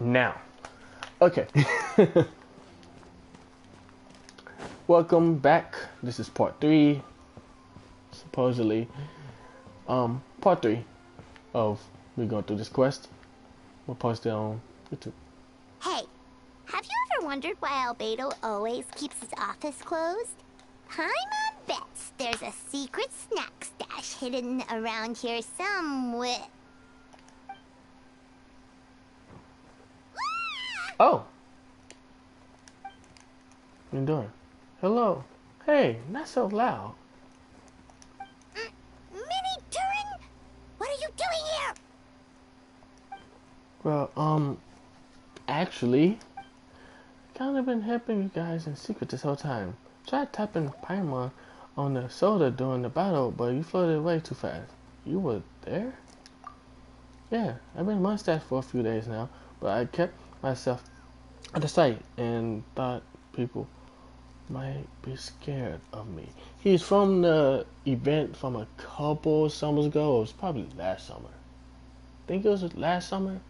Now, okay. Welcome back. This is part 3, supposedly. Part 3 of me going through this quest. We'll post it on YouTube. Hey, have you ever wondered why Albedo always keeps his office closed? Paimon bets there's a secret snack stash hidden around here somewhere. Oh! What you doing? Hello. Hey, not so loud. Mini Turin? What are you doing here? Well, actually, kind of been helping you guys in secret this whole time. Tried tapping Paimon on the shoulder during the battle, but you floated away too fast. You were there? Yeah, I've been mustache for a few days now, but I kept myself out of sight and thought people might be scared of me. He's from the event from a couple summers ago. It was probably last summer. Think it was last summer?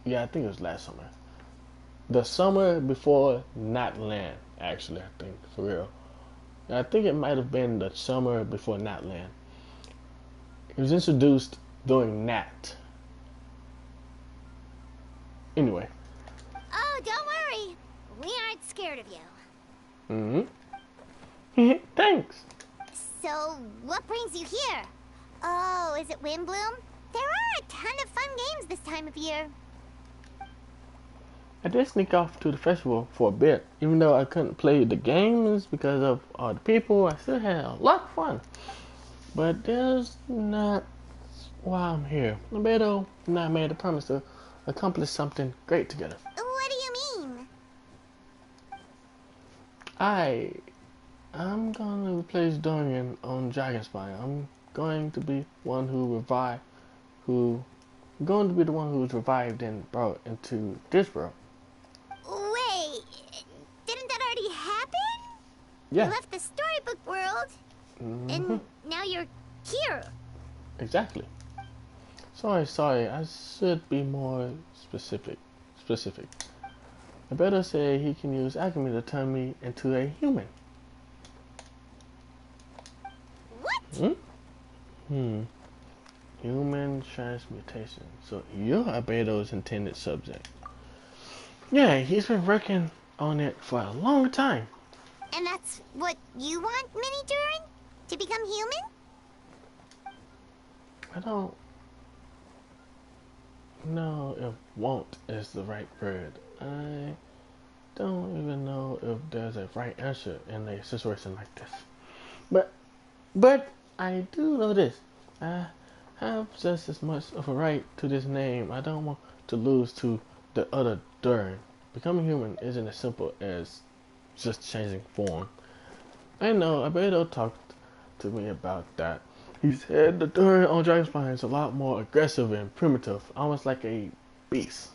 Yeah, I think it was last summer. The summer before Not Land, actually, I think, for real. I think it might have been the summer before Not Land. He was introduced during Nat. Anyway. Oh, don't worry. We aren't scared of you. Mm-hmm. Thanks. So, what brings you here? Oh, is it Windbloom? There are a ton of fun games this time of year. I did sneak off to the festival for a bit. Even though I couldn't play the games because of all the people, I still had a lot of fun. But that's not why I'm here. Albedo and I made a promise to accomplish something great together. What do you mean? I'm gonna replace Dorian on Dragonspire. I'm going to be one who going to be the one who's revived and brought into this world. Wait, didn't that already happen? Yeah. You left the storybook world, and now you're here. Exactly. Sorry, I should be more specific. I better say he can use alchemy to turn me into a human. What? Human transmutation. So you're Albedo's intended subject. Yeah, he's been working on it for a long time. And that's what you want, Mini Durin? To become human? I don't know if want is the right word. I don't even know if there's a right answer in a situation like this. But I do know this. I have just as much of a right to this name. I don't want to lose to the other Durin. Becoming human isn't as simple as just changing form. I know, Albedo talked to me about that. He said the Durin on Dragonspire is a lot more aggressive and primitive, almost like a beast.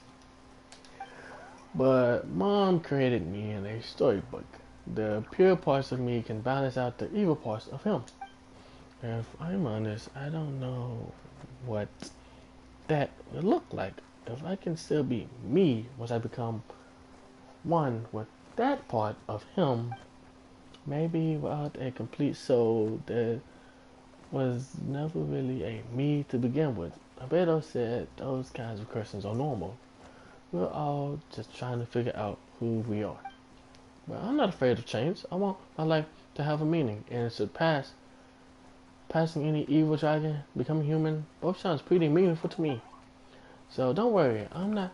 But Mom created me in a storybook. The pure parts of me can balance out the evil parts of him. If I'm honest, I don't know what that would look like. If I can still be me once I become one with that part of him, maybe without a complete soul that was never really a me to begin with. Albedo said those kinds of questions are normal. We're all just trying to figure out who we are. But I'm not afraid of change. I want my life to have a meaning and surpass passing any evil dragon, becoming human. Both sounds pretty meaningful to me. So don't worry, no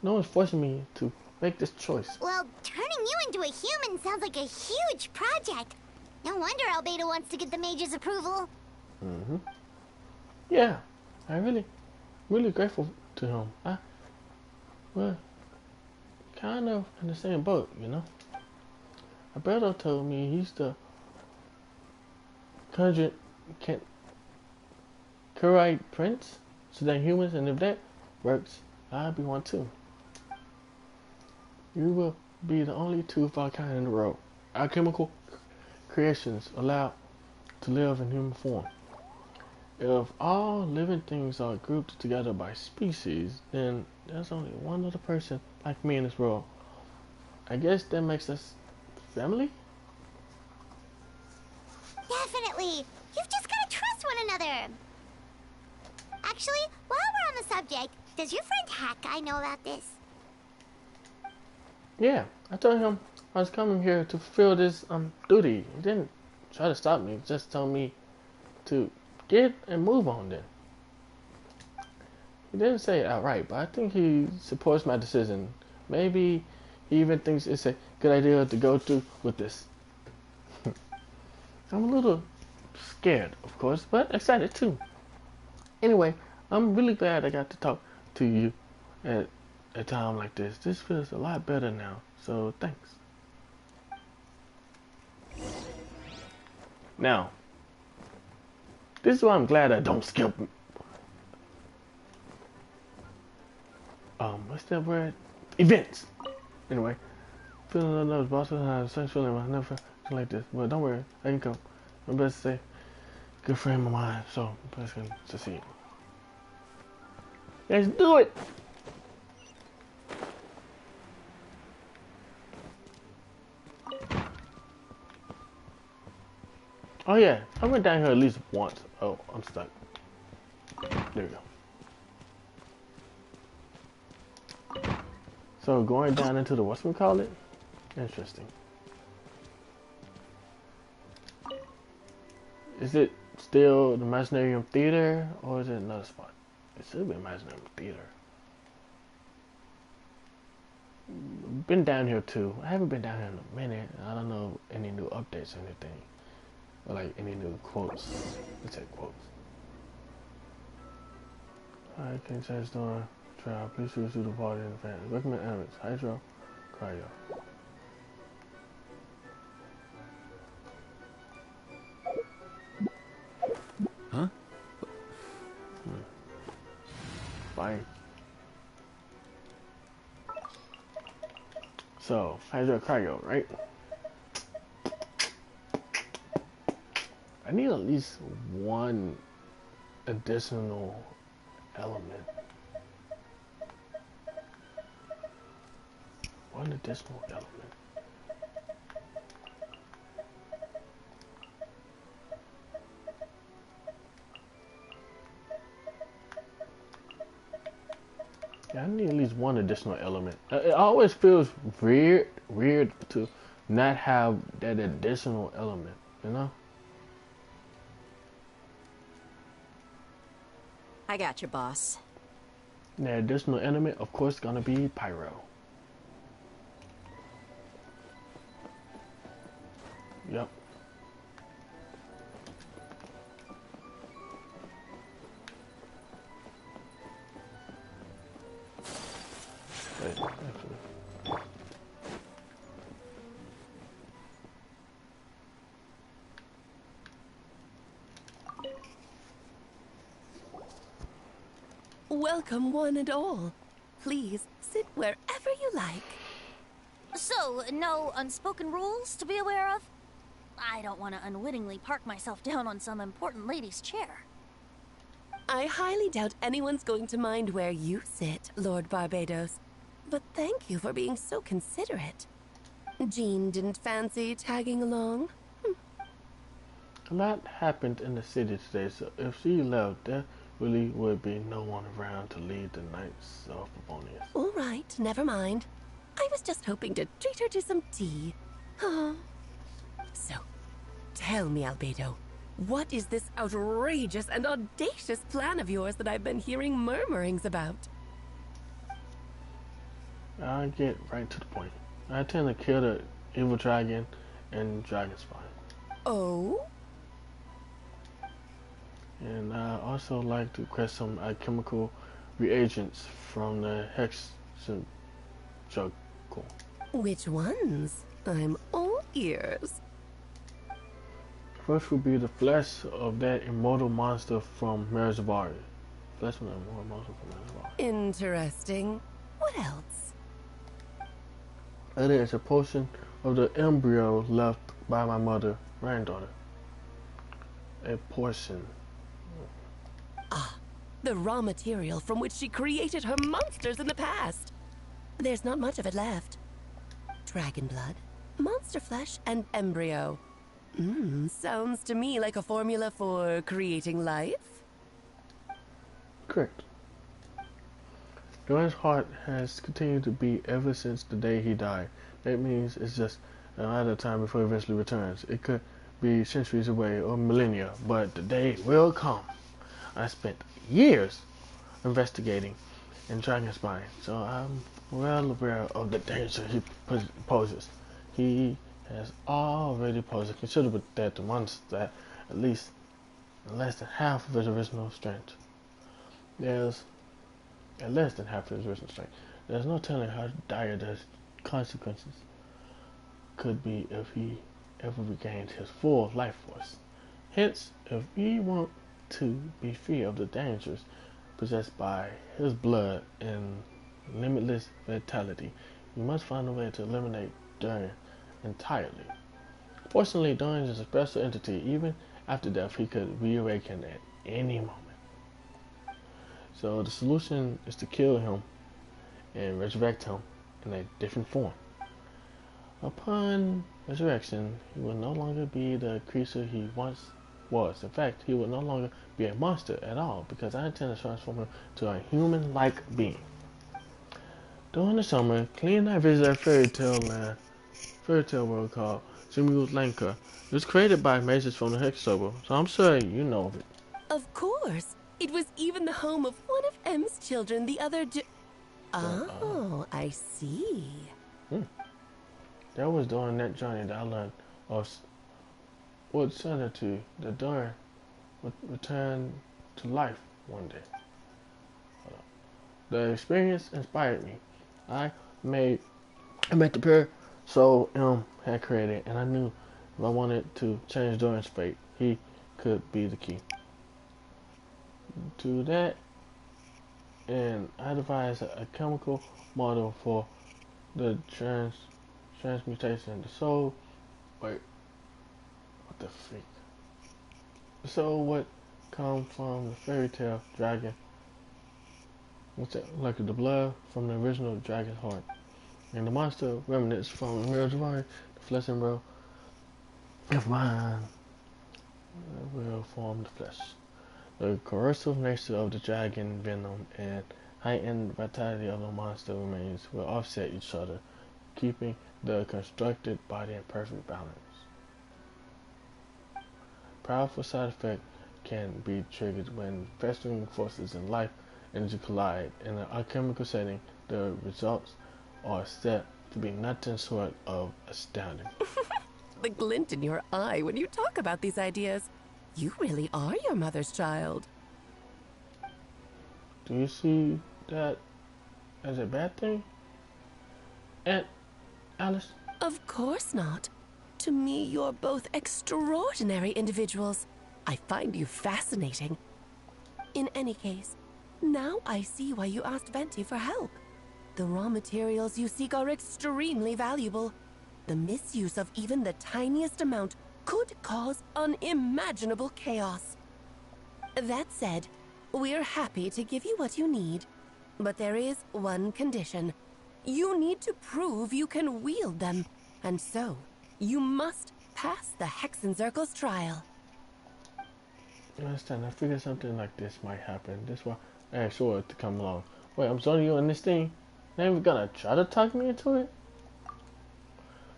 one's forcing me to make this choice. Well, turning you into a human sounds like a huge project. No wonder Albedo wants to get the mage's approval. Yeah, I'm really grateful to him. We're kind of in the same boat, you know. Albedo told me he's the Kurite prince, so that humans, and if that works, I'll be one too. You will be the only two of our kind in the world. Alchemical creations allowed to live in human form. If all living things are grouped together by species, then there's only one other person like me in this world. I guess that makes us family? Definitely. You've just gotta trust one another. Actually, while we're on the subject, does your friend Hawkeye know about this? Yeah, I told him I was coming here to fulfill this duty. He didn't try to stop me, just told me to get and move on then. He didn't say it outright, but I think he supports my decision. Maybe he even thinks it's a good idea to go through with this. I'm a little scared, of course, but excited too. Anyway, I'm really glad I got to talk to you at a time like this. This feels a lot better now, so thanks. Now, this is why I'm glad I don't skip. What's that word? Events. Anyway, feeling those bosses have the same feeling. I never felt like this, but don't worry, I can come. I'm best to say, good frame of mind, so I'm best going to see it. Let's do it. Oh yeah, I went down here at least once. Oh, I'm stuck. There we go. So going down into the whatchamacallit? Interesting. Is it still the Imaginarium Theater or is it another spot? It should be Imaginarium Theater. Been down here too. I haven't been down here in a minute. I don't know any new updates or anything. Or like any new quotes. Let's say quotes. I can't change store. Trial. Please choose to the party and the fans. Recommend elements. Hydro. Cryo. Huh? Fine. So, Hydro Cryo, right? I need at least one additional element. One additional element. Yeah, I need at least one additional element. It always feels weird to not have that additional element, you know? I got your boss. And the additional element, of course, gonna be pyro. Yep. Wait, actually. Welcome, one and all. Please sit wherever you like. So, no unspoken rules to be aware of? I don't want to unwittingly park myself down on some important lady's chair. I highly doubt anyone's going to mind where you sit, Lord Barbados. But thank you for being so considerate. Jean didn't fancy tagging along? A lot happened in the city today, so if she left, there really would be no one around to lead the nights of Favonius. All right, never mind. I was just hoping to treat her to some tea. So, tell me, Albedo, what is this outrageous and audacious plan of yours that I've been hearing murmurings about? I'll get right to the point. I intend to kill the evil dragon and dragon spine. Oh? And I also like to request some alchemical reagents from the Hexen juggle. Which ones? I'm all ears. First would be the flesh of that immortal monster from Merizavari. Flesh from the immortal monster from Merizavari. Interesting. What else? Other is a portion of the embryo left by my mother, granddaughter. A portion. The raw material from which she created her monsters in the past. There's not much of it left. Dragon blood, monster flesh, and embryo. Sounds to me like a formula for creating life. Correct. Doran's heart has continued to beat ever since the day he died. That means it's just a matter of time before he eventually returns. It could be centuries away or millennia, but the day will come. I spent years investigating in Dragon's mind, so I'm well aware of the danger he poses. He has already posed a considerable threat to monsters that at least less than half of his original strength. There's less than half of his original strength. There's no telling how dire the consequences could be if he ever regained his full life force. Hence, if we want to be free of the dangers possessed by his blood and limitless vitality, we must find a way to eliminate Durin entirely. Fortunately, Durin is a special entity. Even after death, he could reawaken at any moment. So the solution is to kill him and resurrect him in a different form. Upon resurrection, he will no longer be the creature he once was. In fact, he will no longer be a monster at all, because I intend to transform him to a human-like being. During the summer, Clea and I visited a fairy tale world called Simulacra. It was created by mages from the Hex Server, so I'm sure you know of it. Of course. It was even the home of one of M's children, the other Oh, I see. That was during that journey that I learned of what certainty that Durin would return to life one day. The experience inspired me. I met the pure soul M had created, and I knew if I wanted to change Durin's fate, he could be the key to that. And I devised a chemical model for the transmutation. The soul, what the freak? The soul would come from the fairy tale dragon. What's that? Like the blood from the original dragon's heart, and the monster remnants from the Mirajari, the flesh and blood of mine will form the flesh. The corrosive nature of the dragon venom and heightened vitality of the monster remains will offset each other, keeping the constructed body in perfect balance. Powerful side effect can be triggered when festering forces in life energy collide. In an alchemical setting, the results are set to be nothing short of astounding. The glint in your eye when you talk about these ideas. You really are your mother's child. Do you see that as a bad thing, Aunt Alice? Of course not. To me, you're both extraordinary individuals. I find you fascinating. In any case, now I see why you asked Venti for help. The raw materials you seek are extremely valuable. The misuse of even the tiniest amount could cause unimaginable chaos. That said, we're happy to give you what you need. But there is one condition. You need to prove you can wield them. And so, you must pass the Hexencircle's trial. I understand. I figured something like this might happen. That's why I asked Sora to come along. Wait, I'm joining you on this thing? Now you're gonna try to talk me into it?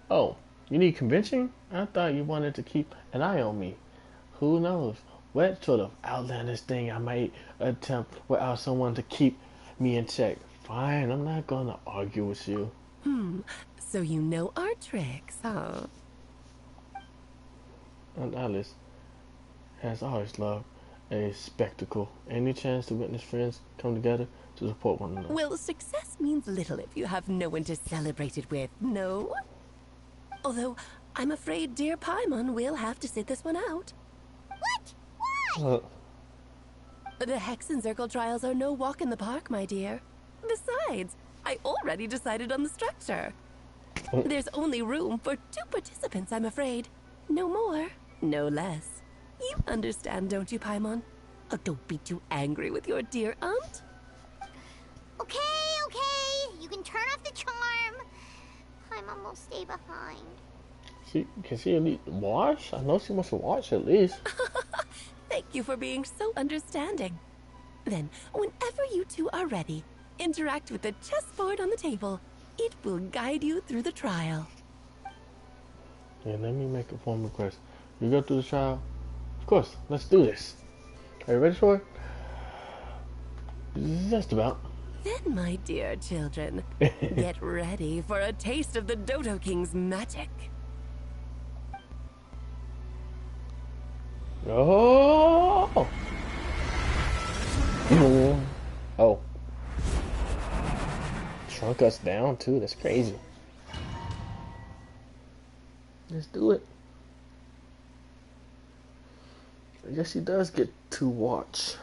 Oh, you need convincing? I thought you wanted to keep an eye on me. Who knows what sort of outlandish thing I might attempt without someone to keep me in check. Fine, I'm not gonna argue with you. So you know our tricks, huh? Aunt Alice has always loved a spectacle. Any chance to witness friends come together to support one another? Well, success means little if you have no one to celebrate it with, no? Although, I'm afraid dear Paimon will have to sit this one out. What? Why? The Hexencircle trials are no walk in the park, my dear. Besides, I already decided on the structure. There's only room for 2 participants, I'm afraid. No more, no less. You understand, don't you, Paimon? Oh, don't be too angry with your dear aunt. Okay. You can turn off the charm. Paimon will stay behind. Can she at least wash? I know she must wash at least. Thank you for being so understanding. Then, whenever you two are ready, interact with the chessboard on the table. It will guide you through the trial. Yeah, let me make a formal request. You go through the trial? Of course, let's do this. Are you ready for it? Just about. Then, my dear children, get ready for a taste of the Dodo King's magic. Oh! Oh. Shrunk us down too, that's crazy. Let's do it. I guess he does get to watch.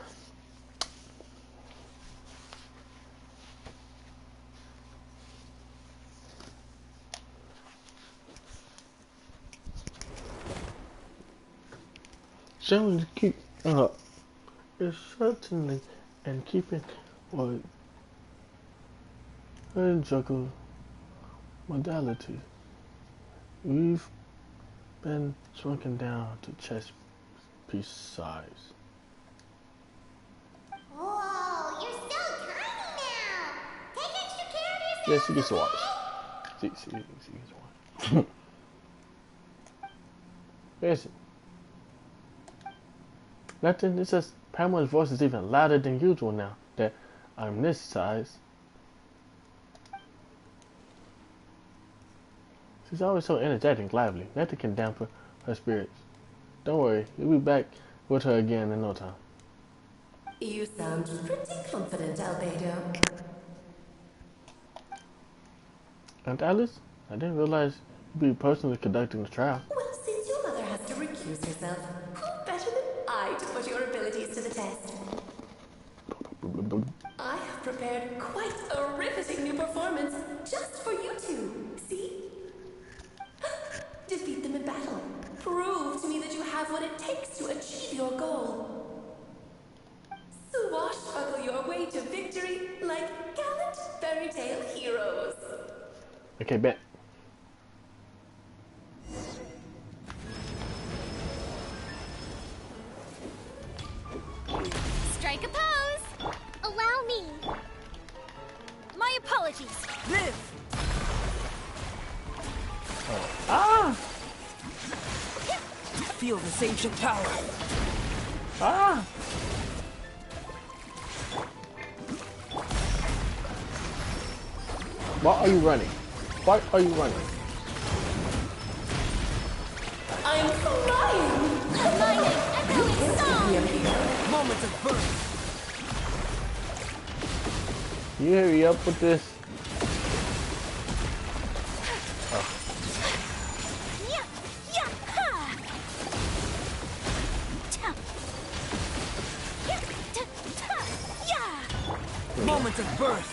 Certainly keep is certainly and keeping or juggle modality. We've been shrunken down to chess piece size. Whoa, you're so tiny now. Take extra care of yourself. Yes, she gets to watch. She gets to watch. Where's it? Nothing. It says Pamela's voice is even louder than usual now that I'm this size. She's always so energetic and lively. Nothing can dampen her spirits. Don't worry, you'll be back with her again in no time. You sound pretty confident, Albedo. Aunt Alice, I didn't realize you'd be personally conducting the trial. Well, since your mother has to recuse herself, who better than I to put your abilities to the test? I have prepared quite a riveting new performance just for you two. See? Defeat them in battle. Prove to me that you have what it takes to achieve your goal. Swashbuckle your way to victory like gallant fairy tale heroes. Okay, bet. Strike a pose. Allow me. My apologies. Live! Ah! Feel this ancient power. Ah! Why are you running? Why are you running? I'm crying! Aligning echoing song. Moment of birth. You hurry up with this. Yeah, yeah, ha. Ta. Yeah, ta, ta, yeah. Moment of birth.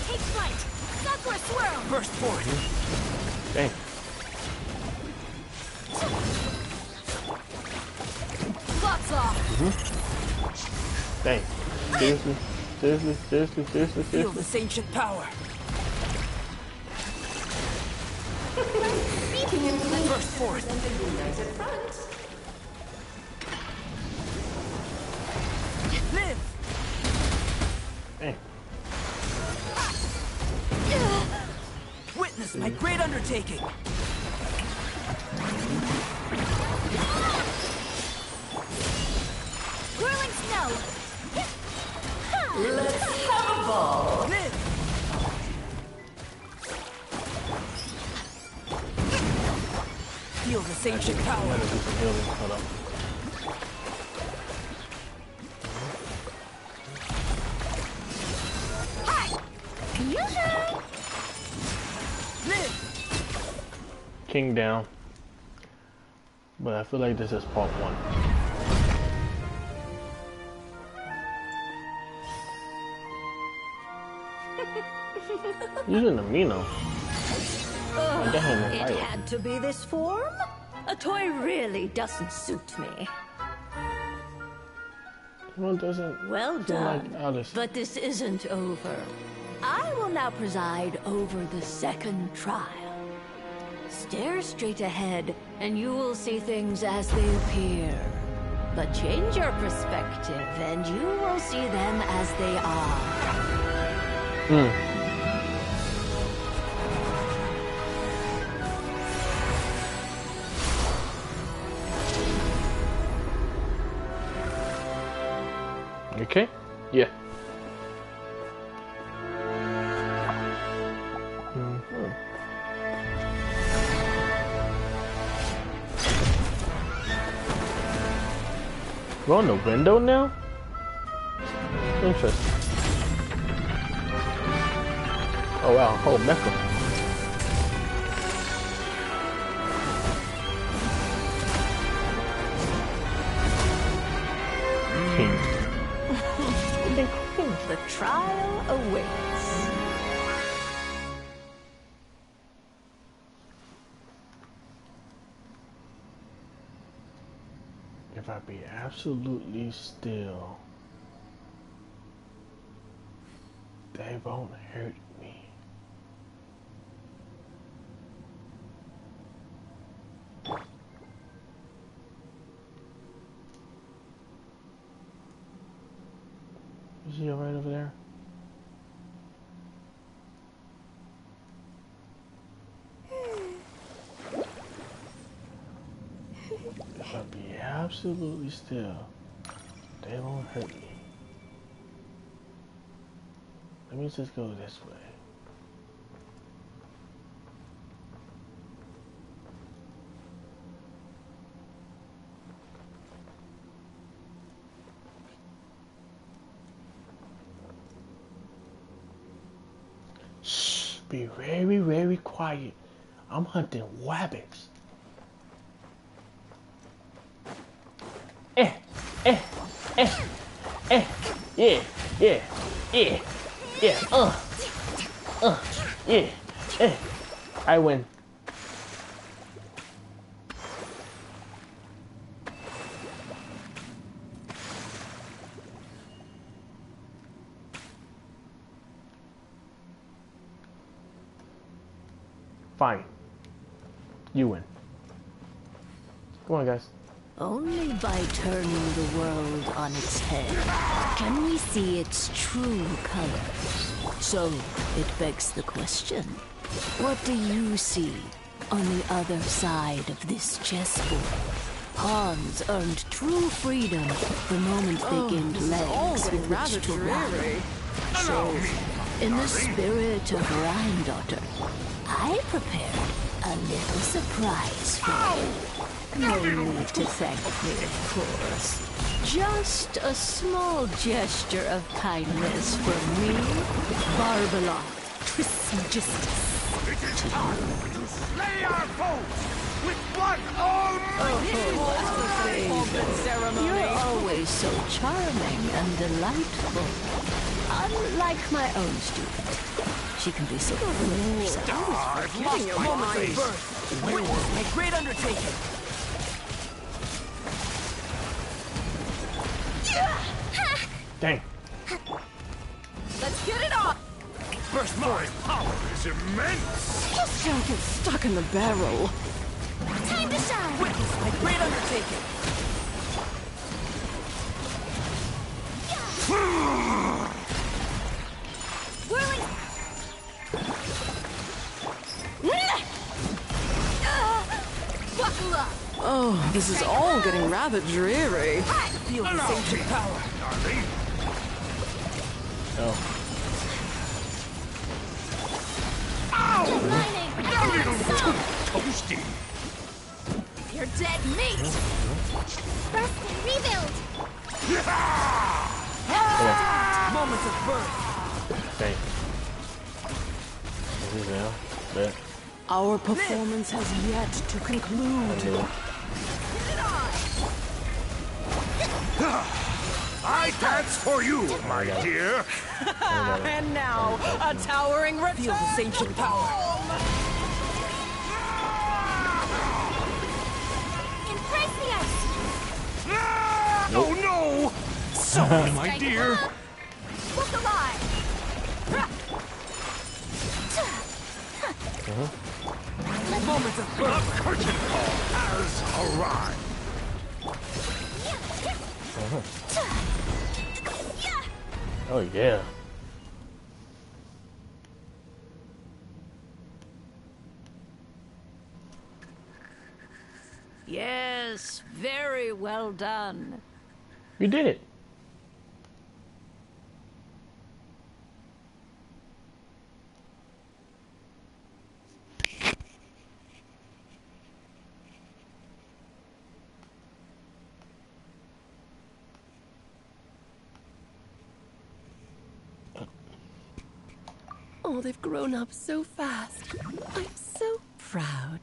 Take flight. Sakura swirl. Burst forth. Dang. Gloves off. Dang. Seriously? Seriously? Seriously? Seriously? Feel Seriously? this ancient power. Burst forth. Live! Dang. Witness my great undertaking. Whirling snow. Let's have a ball! Live! Feel this ancient I'm power. gonna do some healing. Hold up. Live! King down. But I feel like this is part one. Using the Mino. It had to be this form? A toy really doesn't suit me. One doesn't. Well seem like done. Alice. But this isn't over. I will now preside over the second trial. Stare straight ahead, and you will see things as they appear. But change your perspective, and you will see them as they are. Okay? Yeah. We're on the window now? Interesting. Oh wow, whole mecha. King. The trial awaits. If I be absolutely still, they won't hurt me. Is he alright over there? If I be absolutely still, they won't hurt me. Let me just go this way. Shh, be very, very quiet. I'm hunting rabbits. Yeah, yeah, yeah, yeah, yeah, I win. Fine. You win. Come on, guys. Only by turning the world on its head can we see its true colors. So, it begs the question, what do you see on the other side of this chessboard? Pawns earned true freedom the moment they gained legs with which to run. So, in the spirit of Granddaughter, I prepared a little surprise for you. No need to thank me, of course. Just a small gesture of kindness from me, Barbara Trismegistus. Slay our foes with blood all You're always so charming and delightful. Unlike my own student. She can be so foolish. Forgetting your moment of birth. Witness my great undertaking. Dang. Let's get it on! burst my power is immense. Just don't get stuck in the barrel. Time to shine! Witness my great undertaking. Whirling! Buckle up! Oh, this is all getting rather dreary. Feel this ancient power. Darling, Oh. Mining! a little too toasty. You're dead meat! Rest and rebuild! Moments of birth. Dang. This is now. Bet. Our performance has yet to conclude. I dance for you, my dear. And now, a towering Feel this ancient power. Sorry, my dear. Look alive! Moments of The curtain call has arrived. Oh yeah. Yes, very well done. You did it. Oh, they've grown up so fast. I'm so proud.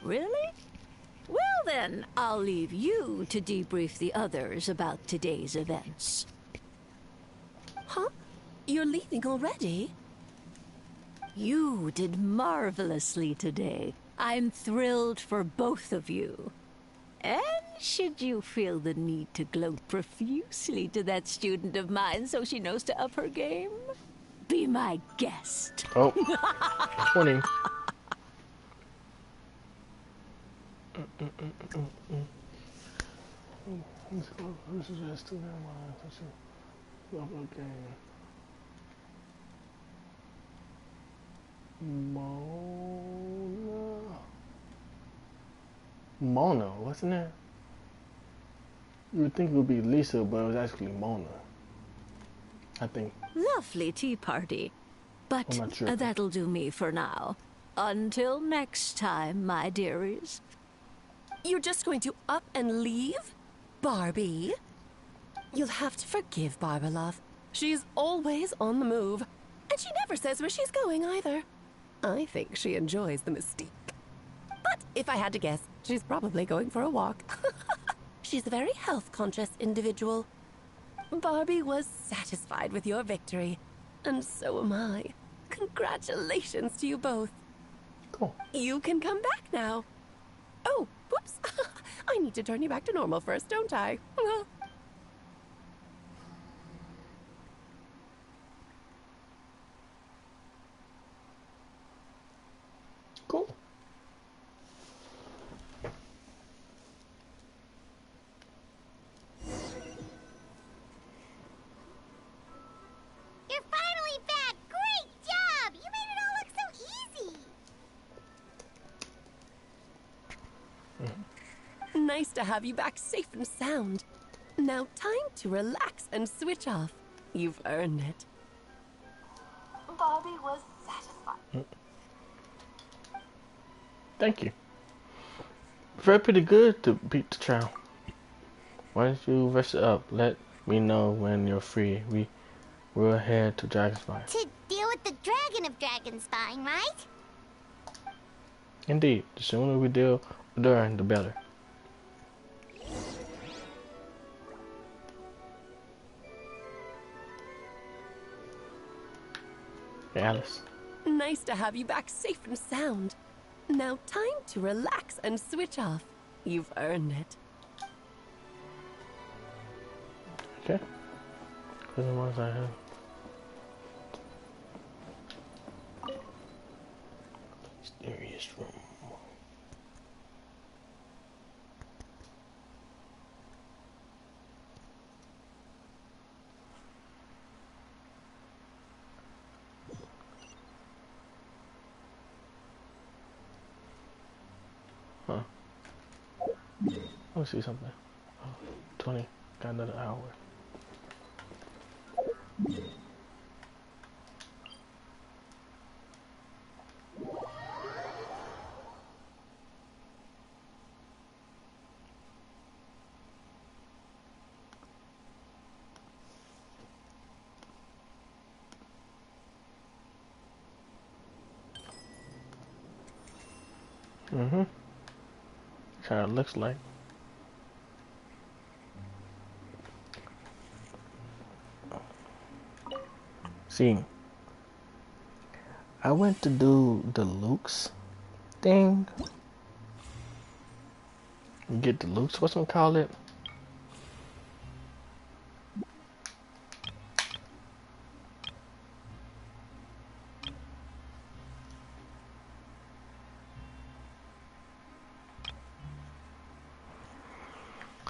Really? Well then, I'll leave you to debrief the others about today's events. Huh? You're leaving already? You did marvelously today. I'm thrilled for both of you. And should you feel the need to gloat profusely to that student of mine so she knows to up her game, be my guest. Oh, 20. Mona, wasn't it? You would think it would be Lisa, but it was actually Mona. I think. Lovely tea party. But I'm not sure. that'll do me for now. Until next time, my dearies. You're just going to up and leave? Barbie? You'll have to forgive Barbalov. She's always on the move. And she never says where she's going either. I think she enjoys the mystique. But if I had to guess, she's probably going for a walk. She's a very health-conscious individual. Barbie was satisfied with your victory. And so am I. Congratulations to you both. Cool. You can come back now. Oh, whoops. I need to turn you back to normal first, don't I? Cool. You're finally back! Great job! You made it all look so easy! Nice to have you back safe and sound. Now time to relax and switch off. You've earned it. Barbie was satisfied. Thank you. Felt pretty good to beat the trial. Why don't you rest it up? Let me know when you're free. We'll head to Dragonspire. To deal with the Dragon of Dragonspine, right? Indeed, the sooner we deal with her, the better. Hey, Alice. Nice to have you back safe and sound. Now time to relax and switch off. You've earned it. Okay. Prison ones I have. Mysterious room. Huh. Let me see something. Oh, 20. Got another hour. Mm-hmm. That's how it looks like. See, I went to do the Luke's thing. Get the Luke's, what's gonna call it?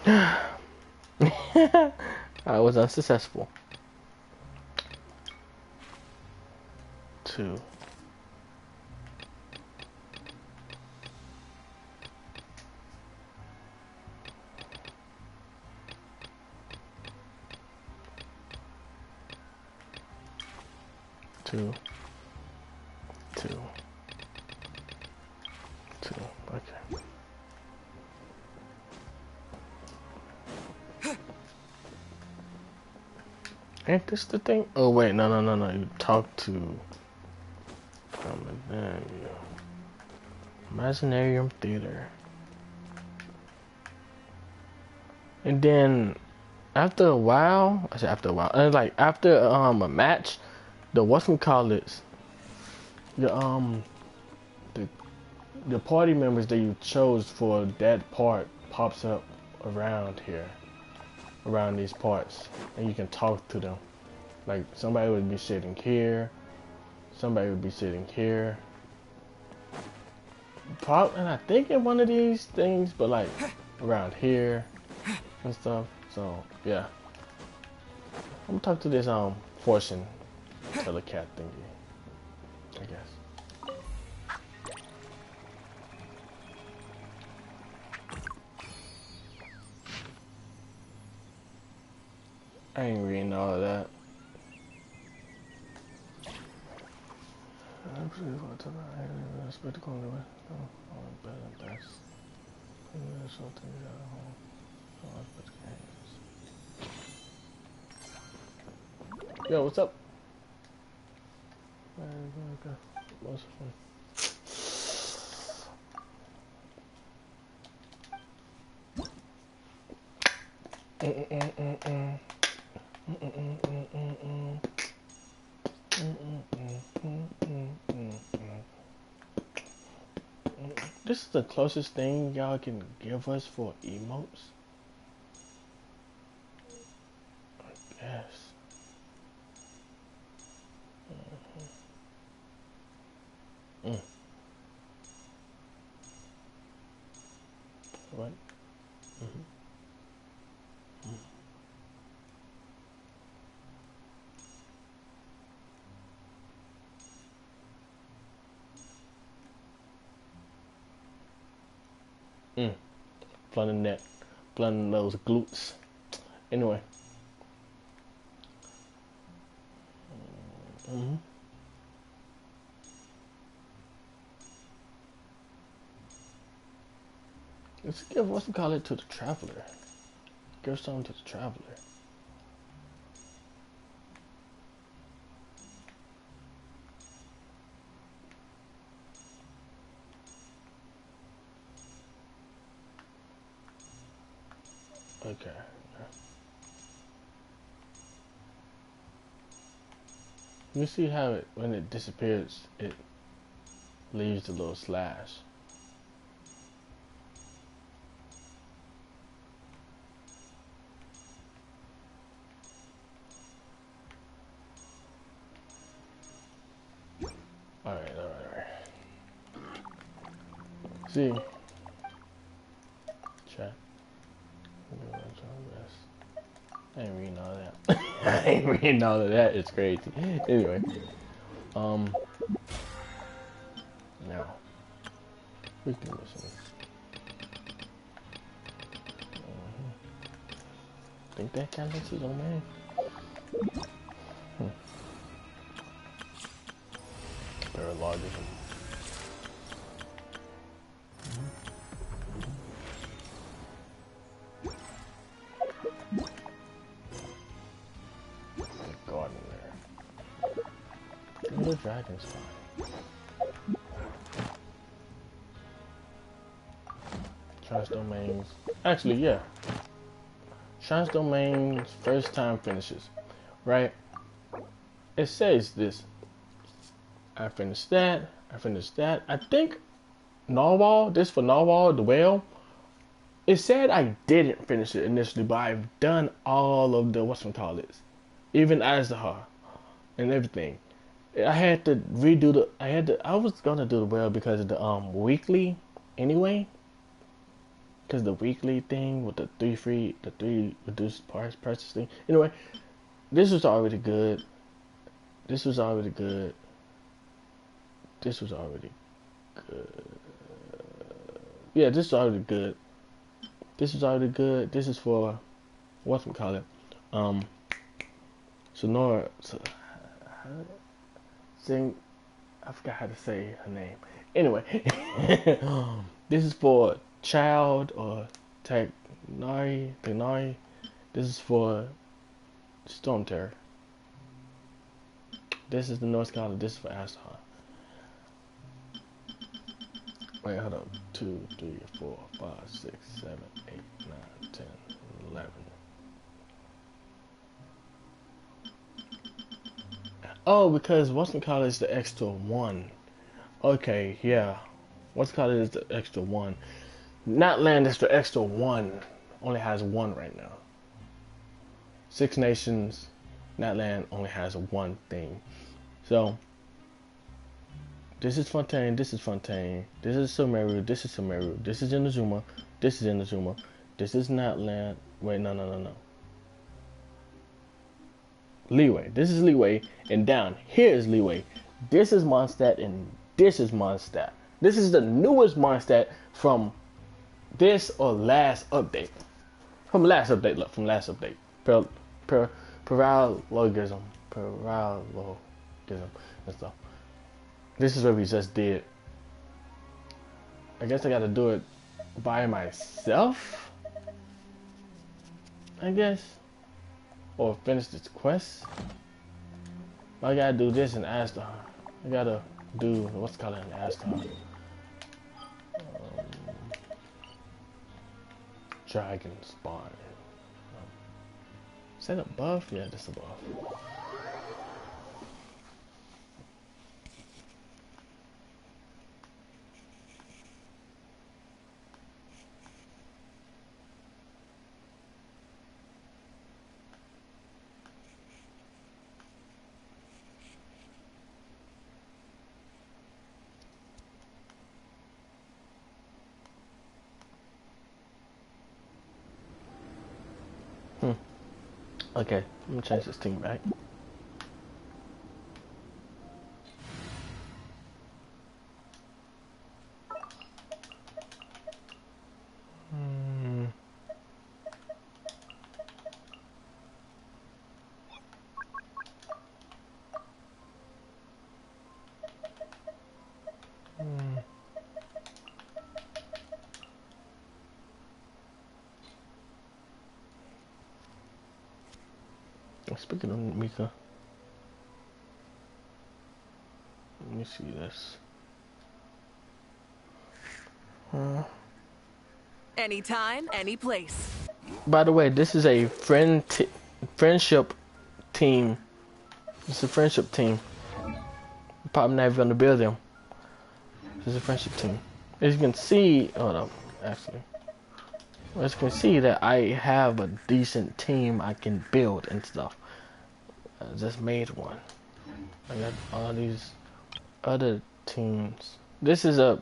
I was unsuccessful. 2. Two. Okay. Ain't this the thing? Oh wait, no. You talk to. There you go. Imaginarium Theater. And then after a while, I said after a while, and like after a match, the whatchamacallits, the party members that you chose for that part pops up around here, around these parts, and you can talk to them. Like somebody would be sitting here, somebody would be sitting here. And I think in one of these things, but like around here and stuff. So yeah, I'm gonna talk to this fortune telecat thingy, I guess. I ain't reading all of that. I'm pretty sure to the spectacle of it. Oh, better than best. Something at home. Yo, what's up? What's fun? This is the closest thing y'all can give us for emotes, I guess. What? Flooding that, flooding those glutes. Anyway. Let's give what's it call it to the traveler. Give something to the traveler. Okay. You see how it, when it disappears, it leaves a little slash. Alright. See. Chat. I ain't reading all of that. I ain't reading all of that. It's crazy. Anyway. Now. We can listen. Think that counts as on man? Paralogism. Garden there. Little dragon's fine. Transdomains. Actually, yeah. Transdomains first time finishes. Right? It says this. I finished that. I think Narwhal, this for Narwhal, the whale. It said I didn't finish it initially, but I've done all of the whatchamacallits. Even Azahar and everything. I had to redo I was gonna do the whale because of the weekly anyway. because the weekly thing with the three reduced parts purchase thing. Anyway, this was already good. This was already good. This was already good. Yeah, this is already good. This is already good. This is for whatchamacallit. Sonora. Sing. I forgot how to say her name. Anyway, this is for Child or Tagnari. This is for Storm Terror. This is the North Scholar. This is for Astar. Wait, hold up. 2, 3, 4, 5, 6, 7, 8, 9, 10, 11. Oh, because whatchamacallit is the extra one. Okay, yeah. Whatchamacallit is the extra one. Natland is the extra one. Only has one right now. Six Nations, Natland only has one thing. So, this is Fontaine, this is Fontaine, this is Sumeru, this is Sumeru, this is Inazuma, this is Inazuma, this is Natland. Wait, no. Leeway. This is Leeway, and down here is Leeway. This is Mondstadt, and this is Mondstadt. This is the newest Mondstadt from this or last update. From last update. Paralogism and stuff. This is what we just did. I guess I gotta do it by myself, I guess. Or finish this quest. I gotta do this in Astar. I gotta do what's called in Astar. Dragon spawn. Is that above? Yeah, that's above. Okay, I'm gonna change this thing back. Speaking of Mika, let me see this. Anytime, any place. By the way, this is a friendship team. It's a friendship team. Probably not even gonna build them. This is a friendship team. As you can see, hold up, actually. As you can see that I have a decent team I can build and stuff. I just made one. I got all these other teams. This is a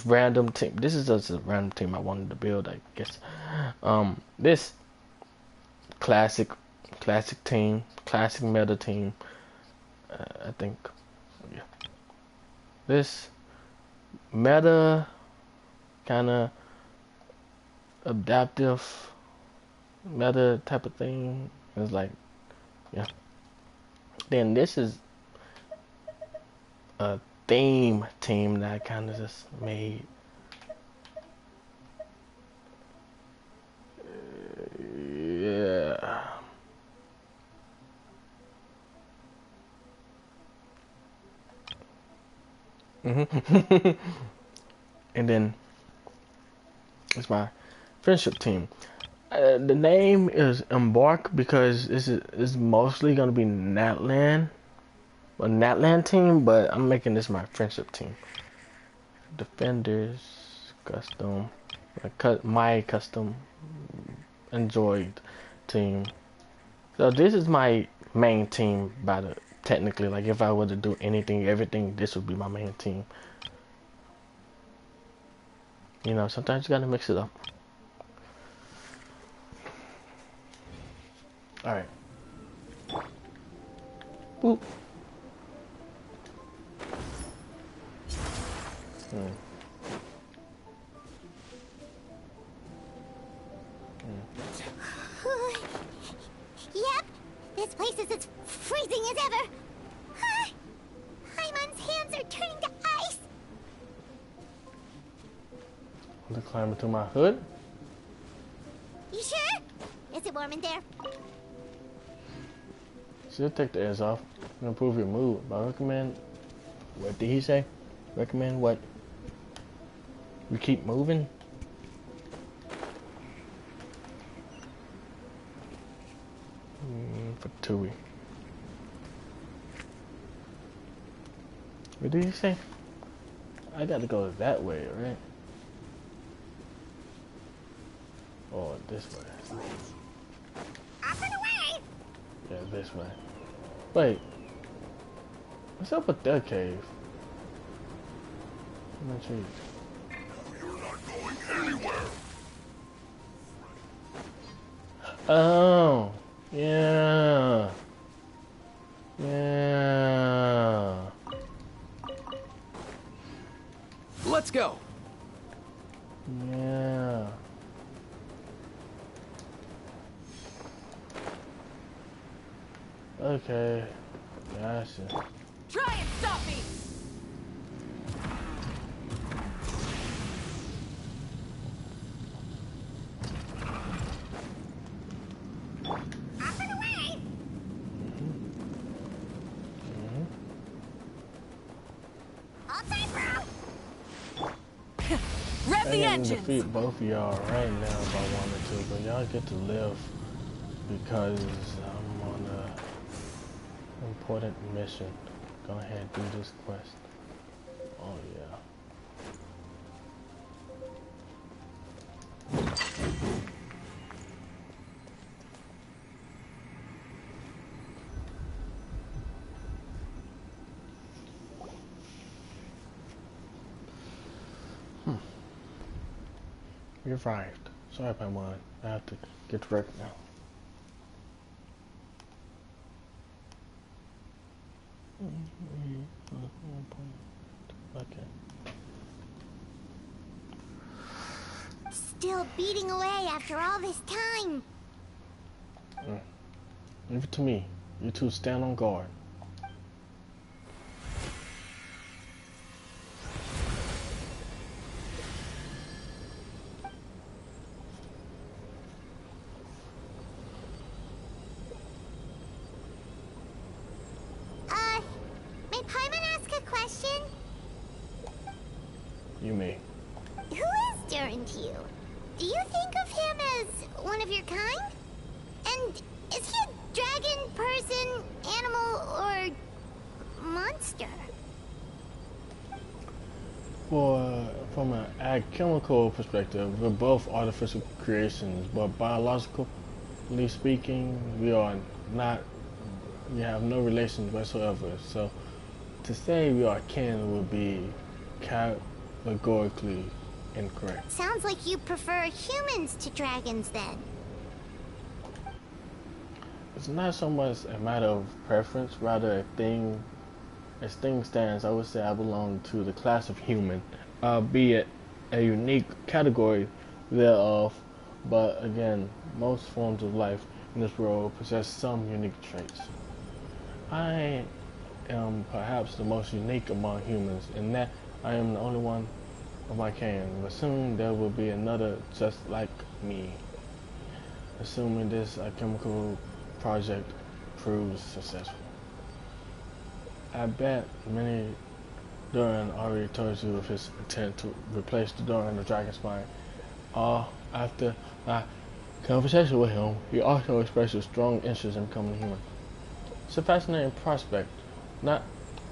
random team. This is just a random team I wanted to build, I guess. This classic team, classic meta team. I think, yeah. This meta kind of adaptive meta type of thing is like, yeah. Then this is a theme team that I kind of just made. Yeah. And then it's my friendship team. The name is Embark because this is mostly gonna be Natland, a Natland team, but I'm making this my friendship team. Defenders, custom, my custom enjoyed team. So this is my main team technically. Like if I were to do everything, this would be my main team. You know, sometimes you gotta mix it up. Alright. Boop. Yep, this place is as freezing as ever. Hyman's hands are turning to ice. I'm gonna climb into my hood. You sure? Is it warm in there? Should take the airs off and improve your mood. But I recommend. What did he say? Recommend what? You keep moving. For Tui. What did he say? I got to go that way, right? Or this way? Up and away! Yeah, this way. Wait. What's up with that cave? I'm intrigued. You're not going anywhere. Oh, yeah. Yeah. Let's go. Yeah. Okay. Gotcha. Try and stop me! Up and away! All time, bro! Rev I the can engines! defeat both of y'all right now if I wanted to, but y'all get to live because I'm on a important mission. Go ahead and do this quest. Oh yeah. We arrived. Sorry, Paimon. I have to get to work now. Okay. Still beating away after all this time. Leave it to me. You two stand on guard. May Paimon ask a question? You may. Who is Durin to you? Do you think of him as one of your kind? And is he a dragon, person, animal, or monster? From an alchemical perspective, we're both artificial creations, but biologically speaking, we are not. We have no relations whatsoever. So, to say we are kin would be categorically incorrect. Sounds like you prefer humans to dragons then. It's not so much a matter of preference, rather a thing. As things stands, I would say I belong to the class of human, albeit a unique category thereof. But again, most forms of life in this world possess some unique traits. I am perhaps the most unique among humans in that I am the only one of my kind, but soon there will be another just like me, assuming this alchemical project proves successful. I bet many Durin already told you of his intent to replace the Durin of Dragonspire. After my conversation with him, he also expressed a strong interest in becoming human. It's a fascinating prospect, not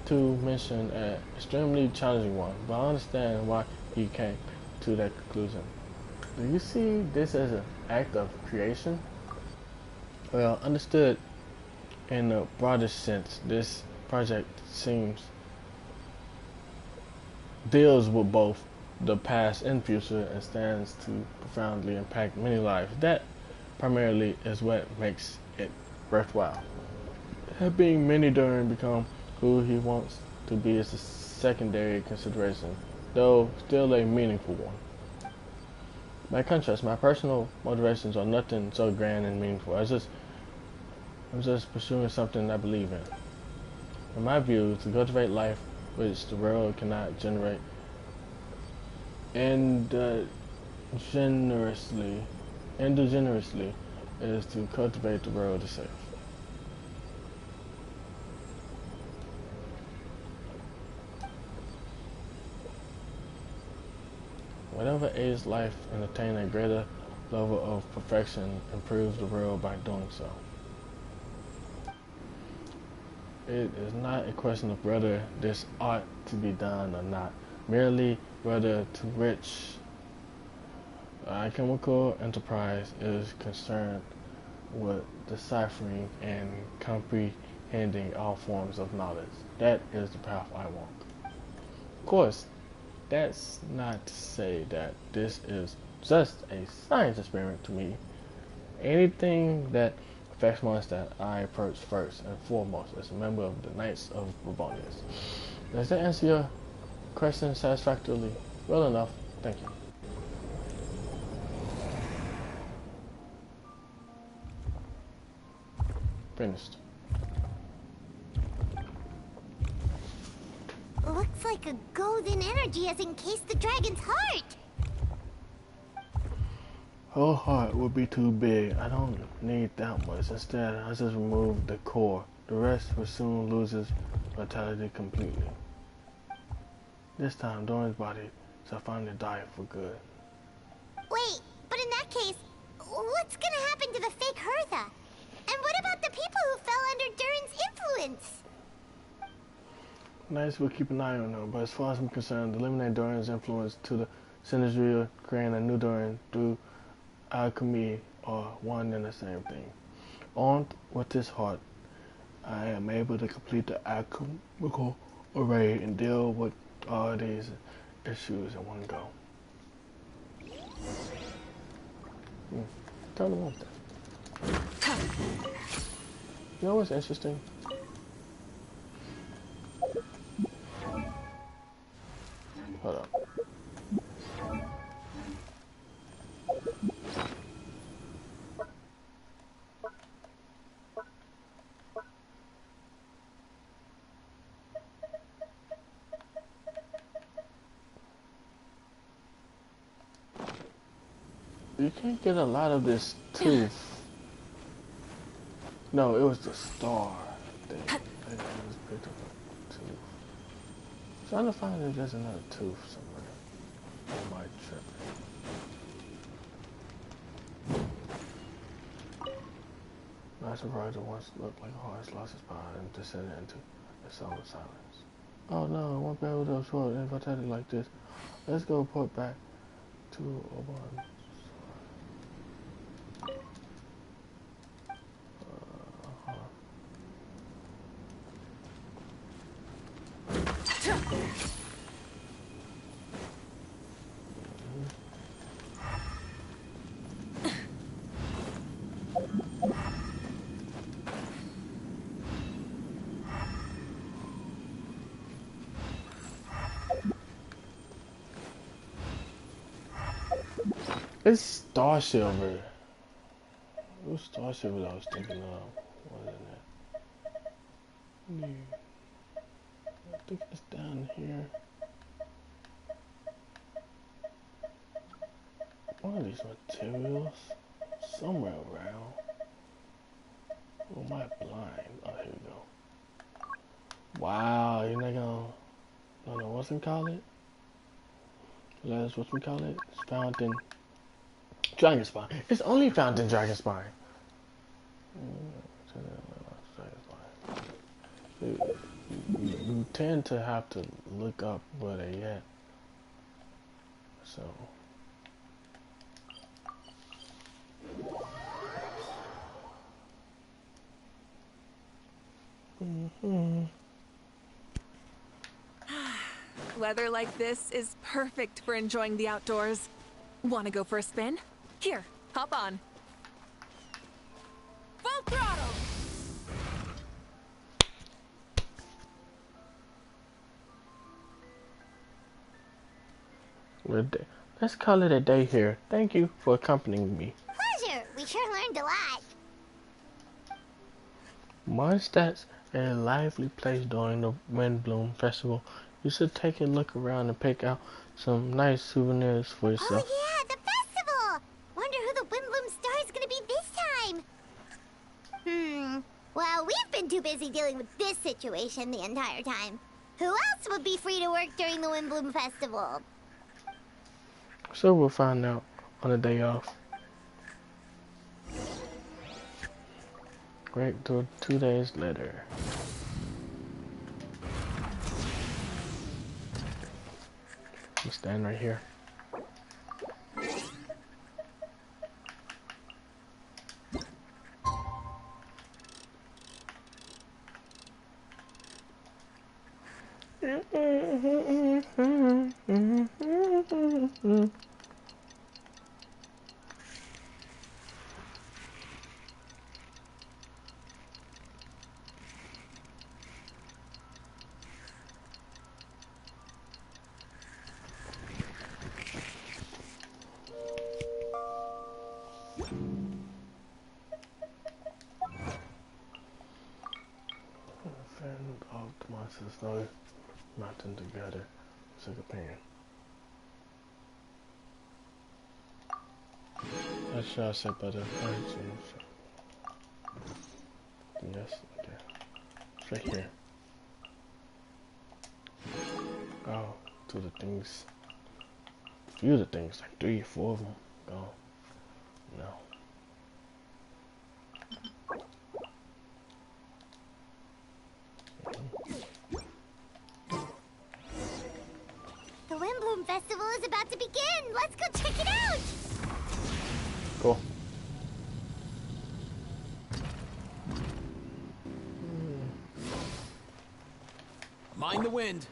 to mention an extremely challenging one, but I understand why he came to that conclusion. Do you see this as an act of creation? Well, understood in the broadest sense, this project deals with both the past and future and stands to profoundly impact many lives. That primarily is what makes it worthwhile. Helping many Durin become who he wants to be is a secondary consideration, though still a meaningful one. By contrast, my personal motivations are nothing so grand and meaningful. I'm just pursuing something I believe in. In my view, to cultivate life which the world cannot generate, and generously, is to cultivate the world itself. Whatever aids life and attain a greater level of perfection improves the world by doing so. It is not a question of whether this ought to be done or not, merely whether to which chemical enterprise is concerned with deciphering and comprehending all forms of knowledge. That is the path I walk. Of course, that's not to say that this is just a science experiment to me. Anything that affects Mondstadt, I approach first and foremost as a member of the Knights of Ravonius. Does that answer your question satisfactorily? Well enough. Thank you. Finished. Looks like a golden energy has encased the dragon's heart. Whole heart would be too big. I don't need that much. Instead, I just remove the core. The rest will soon lose its vitality completely. This time, Doran's body shall finally die for good. Wait, but in that case, what's gonna happen to the fake Hertha? And what about the people who fell under Durin's influence? Knights will keep an eye on them, but as far as I'm concerned, eliminate Doran's influence to the Sinistria, creating a new Doran through alchemy are one and the same thing. Armed with this heart, I am able to complete the alchemical array and deal with all these issues in one go. Tell them that. You know what's interesting? Hold up. You can't get a lot of this tooth. No, it was the star thing. I just picked up a tooth. Trying to find if there's another tooth somewhere. Am I tripping? Master Roger once looked like a horse, lost his power, and descended into a soul of silence. Oh no, I won't be able to absorb an vitality like this. Let's go report back to Oban. It's Star Silver. It was Star Silver that I was thinking of. Wasn't it? I think it's down here. One of these materials. Somewhere around. Oh, am I blind? Oh, here we go. Wow, you're not gonna... No, what's we call it? What we call it? It's found in... Dragonspine. It's only found in Dragonspine. You tend to have to look up where they at. So. Weather like this is perfect for enjoying the outdoors. Wanna go for a spin? Here, hop on. Full throttle! Let's call it a day here. Thank you for accompanying me. Pleasure. We sure learned a lot. Mondstadt's a lively place during the Windbloom Festival. You should take a look around and pick out some nice souvenirs for yourself. Oh yeah, the festival! Wonder who the Windbloom star is gonna be this time. Well, we've been too busy dealing with this situation the entire time. Who else would be free to work during the Windbloom Festival? So we'll find out on the day off. Great, 2 days later. I'm stand right here. Fend off the monsters, no mountain together. Sugar pan. That shall say better. Yes, okay. It's right here. Go to the things. Few of the things, like 3 or 4 of them. Go. No. The Windbloom Festival is about to begin. Let's go check it out. Cool. Mind the wind.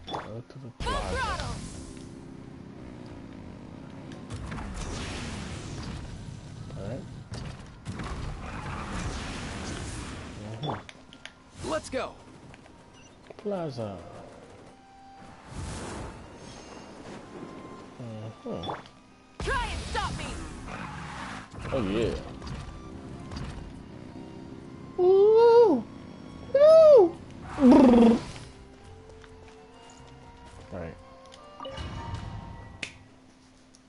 Go to the plaza. Alright. Let's go. Plaza. Try and stop me! Oh yeah. Woo! Woo! Brrr. Right.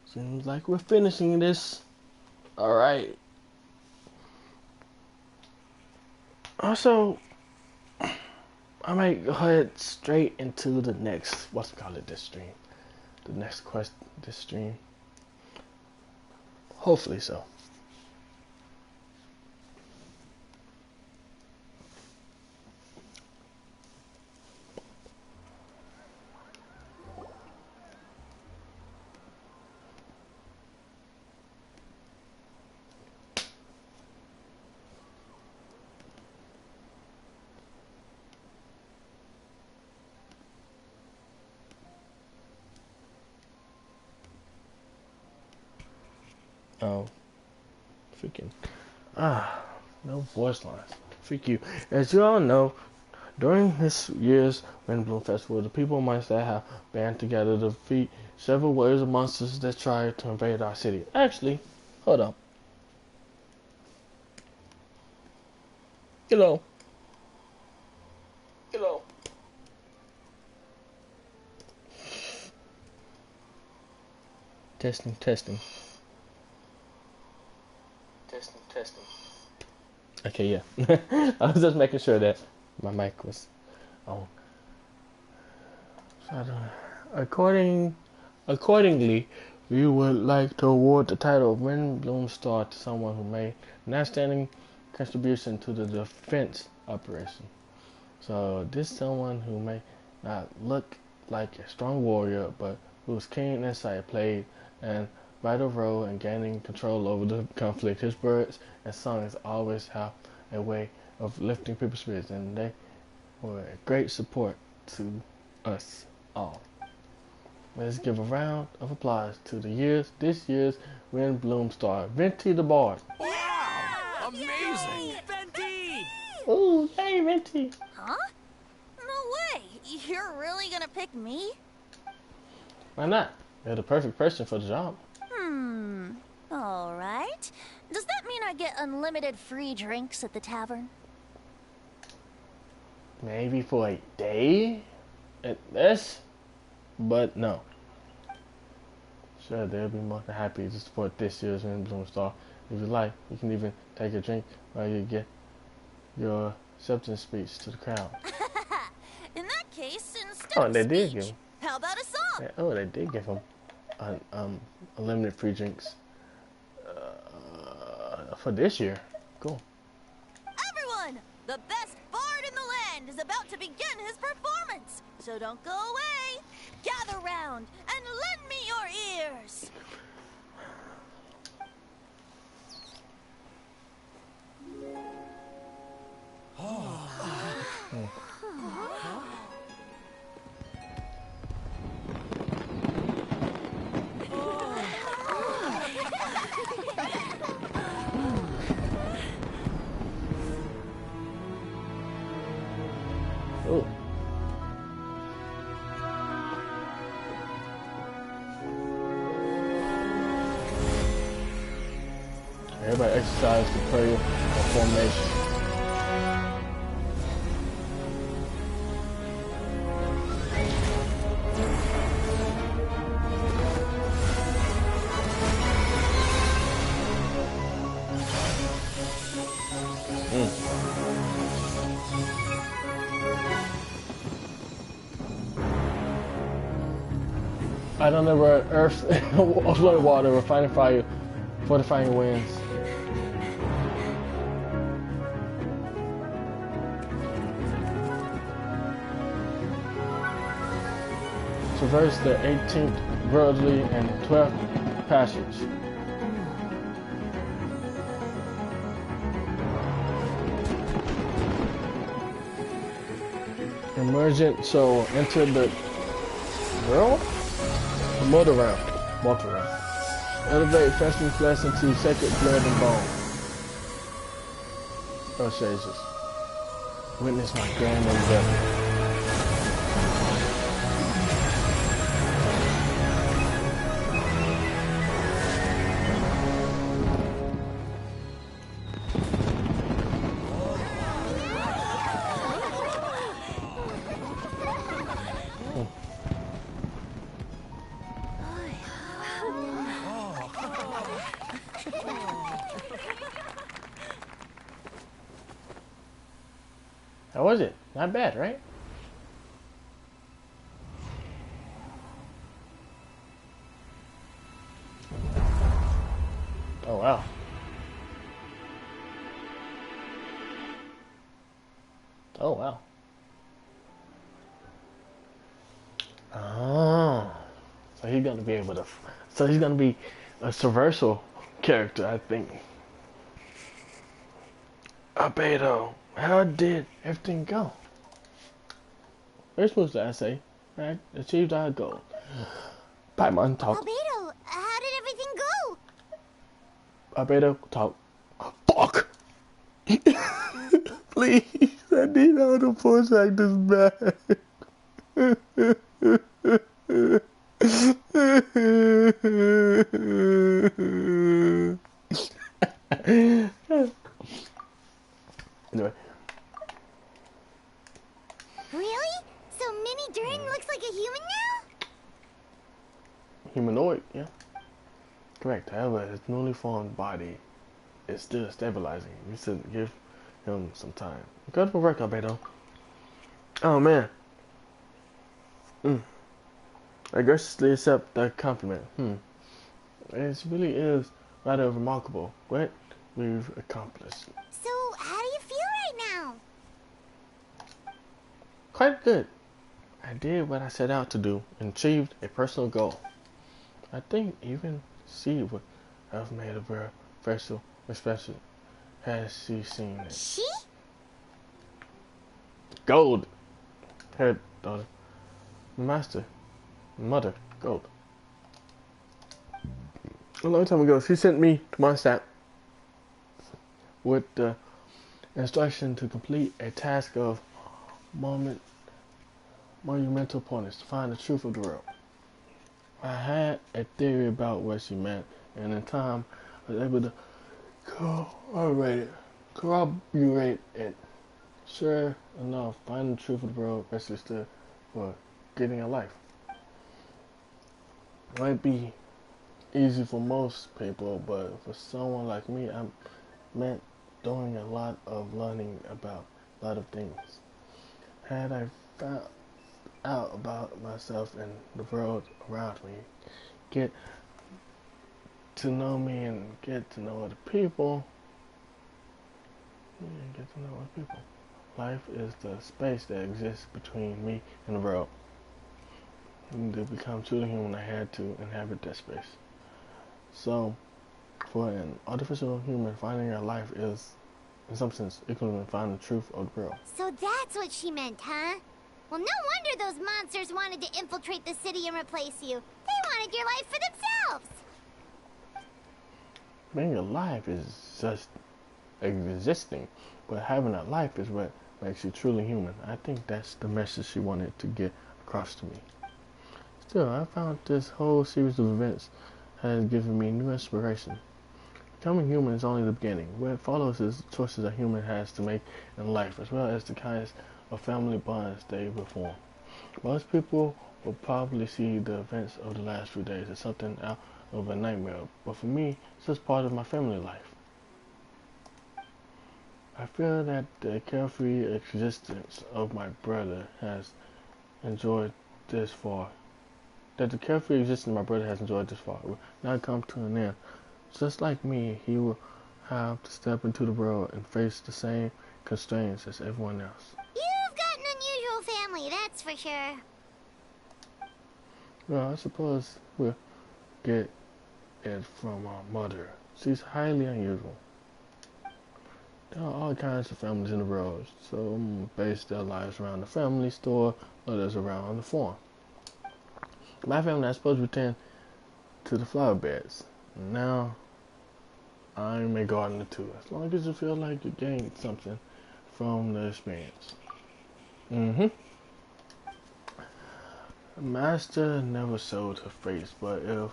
Seems like we're finishing this. Alright. Also, I might go ahead straight into the next, this stream. The next quest this stream. Hopefully so. Oh, freaking, no voice lines. Freak you. As you all know, during this year's Windbloom Festival, the people of Mondstadt have band together to defeat several waves of monsters that try to invade our city. Actually, hold up. Hello. Hello. Testing, testing. Testing. Okay, yeah. I was just making sure that my mic was on. So, accordingly, we would like to award the title of Windbloom Star to someone who made an outstanding contribution to the defense operation. So, this someone who made not look like a strong warrior, but whose keen insight played a vital role in gaining control over the conflict. His words and songs always have a way of lifting people's spirits, and they were a great support to us all. Let's give a round of applause to this year's Wind Bloom star, Venti the Bard. Wow! Amazing! Venti! Ooh, hey Venti. Huh? No way! You're really gonna pick me? Why not? You're the perfect person for the job. Alright. Does that mean I get unlimited free drinks at the tavern? Maybe for a day at this, but no. Sure, they'll be more than happy to support this year's Wind Bloom star. If you like, you can even take a drink while you get your acceptance speech to the crowd. In that case, instead Oh, of they did speech, give him. how about a song? Oh, they did give him unlimited free drinks for this year. Cool. Everyone! The best bard in the land is about to begin his performance! So don't go away! Gather round and lend me your ears! Ooh. Everybody exercise the prayer of formation. I don't know where earth, flood water, refining fire, fortifying winds. Traverse the 18th worldly and 12th passage. Emergent soul, enter the world? The mortal realm. Mortal realm. Elevate festering flesh into sacred blood and bone. Oh, Jesus. Witness my grand endeavor. How was it? Not bad, right? Oh, wow. Oh, wow. Oh. So he's gonna be able to... So he's gonna be a subversal character, I think. Albedo, how did everything go? We're supposed to essay, right? Achieved our goal. Paimon, talk. Albedo, how did everything go? Albedo, talk. Fuck! Please, I need all the voice actors back. Anyway. Really? So Mini Durin looks like a human now? Humanoid, yeah. Correct. However, his newly formed body is still stabilizing. We should give him some time. Good for work, Albedo. Oh, man. I graciously accept the compliment. It really is rather remarkable what we've accomplished. So, how do you feel right now? Quite good. I did what I set out to do and achieved a personal goal. I think even she would have made a very facial expression had she seen it. She? Gold! Her daughter. Master. Mother. Gold. A long time ago, she sent me to Mondstadt with the instruction to complete a task of monumental importance to find the truth of the world. I had a theory about what she meant, and in time I was able to corroborate it. Sure enough, finding the truth of the world basically stood for getting a life. It might be easy for most people, but for someone like me, I meant doing a lot of learning about a lot of things. Had I found out about myself and the world around me, get to know me and get to know other people. Life is the space that exists between me and the world. And to become truly human, I had to inhabit that space. So, for an artificial human, finding a life is, in some sense, equivalent to finding the truth of the world. So that's what she meant, huh? Well, no wonder those monsters wanted to infiltrate the city and replace you. They wanted your life for themselves. Being alive is just existing, but having a life is what makes you truly human. I think that's the message she wanted to get across to me. Still, I found this whole series of events has given me new inspiration. Becoming human is only the beginning. What follows is the choices a human has to make in life, as well as the kinds of family bonds they will form. Most people will probably see the events of the last few days as something out of a nightmare, but for me, it's just part of my family life. I feel that the carefree existence of my brother has enjoyed this far. Will not come to an end. Just like me, he will have to step into the world and face the same constraints as everyone else. You've got an unusual family, that's for sure. Well, I suppose we'll get it from our mother. She's highly unusual. There are all kinds of families in the world. Some base their lives around the family store, others around the farm. My family, I suppose, we tend to the flower beds. Now, I'm a gardener too, as long as you feel like you gained something from the experience. Master never showed her face, but if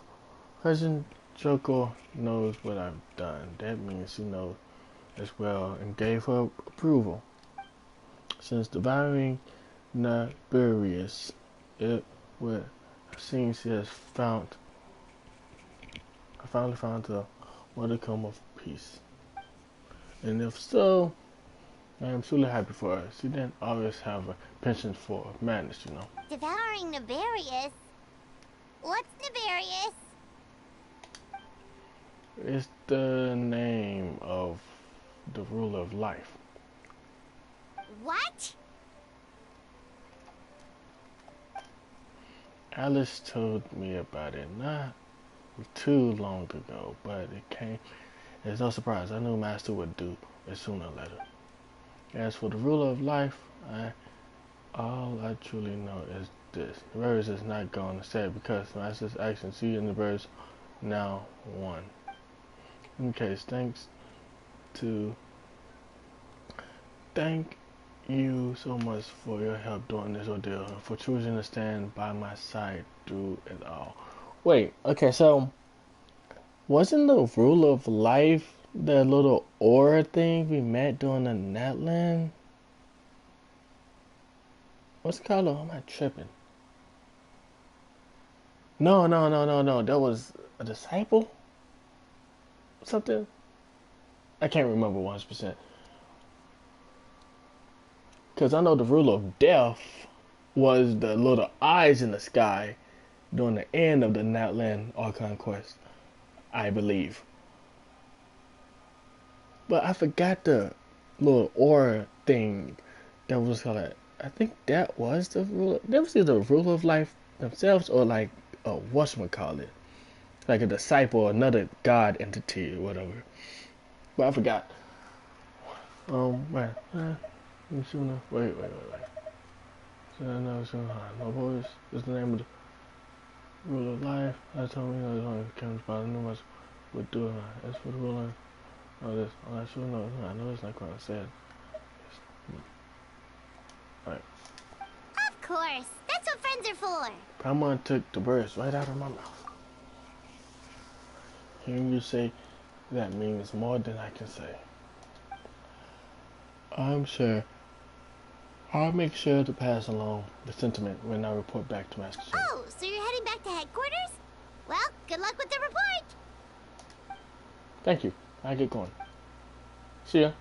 Cousin Joko knows what I've done, that means she knows as well and gave her approval. Since devouring Naburius, it would seem she has finally found the modicum of peace. And if so, I am truly happy for her. She didn't always have a penchant for madness, you know. Devouring Naburius? What's Naburius? It's the name of the ruler of life. What? Alice told me about it not too long ago, but it came as no surprise. I knew Master would do it sooner or later. As for the ruler of life, all I truly know is this. The birds is not going to say because Master's actions, she and the birds now one. In case, thank you so much for your help during this ordeal and for choosing to stand by my side through it all. Wait, okay, so wasn't the rule of life the little aura thing we met during the Natland? What's it called? Am I tripping? No. That was a disciple? Something? I can't remember 100%. Because I know the rule of death was the little eyes in the sky during the end of the Natland Archon quest, I believe. But I forgot the little aura thing that was called. I think that was the rule. That was either the rule of life themselves or like a whatchamacallit, like a disciple or another god entity or whatever. But I forgot. Wait. Wait. So no, so my voice is the name of the rule of life. I told me that it only comes by the numerous would do it. As for the ruler of this, I sure know. I know it's not what I said. Alright. Of course. That's what friends are for. Paimon took the words right out of my mouth. Hearing you say that means more than I can say. I'm sure I'll make sure to pass along the sentiment when I report back to Master Chief. Oh, so you're heading back to headquarters? Well, good luck with the report. Thank you. I get going. See ya.